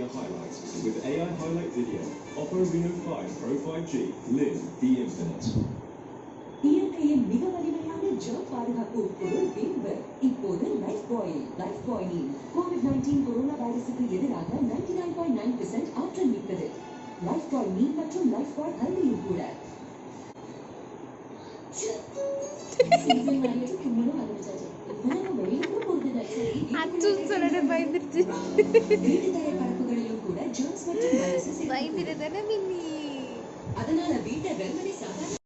media highlights with AI highlight video. Oppo Reno 5 Pro 5G. Live the infinite. இயற்கையின் மிக வலிமையான germ பாதுகாப்பு பொருள் விம்பர் இப்போது லைஃப் பாயில் கோவிட்-19 கொரோனா வைரஸுக்கு எதிராக 99.9% ஆற்றல் மிக்கது. லைஃப் பாய் நீம் மற்றும் லைஃப் பாய் ஹல்தியும் கூட. அதனால வீட்டை வெறுமனே சாப்பிட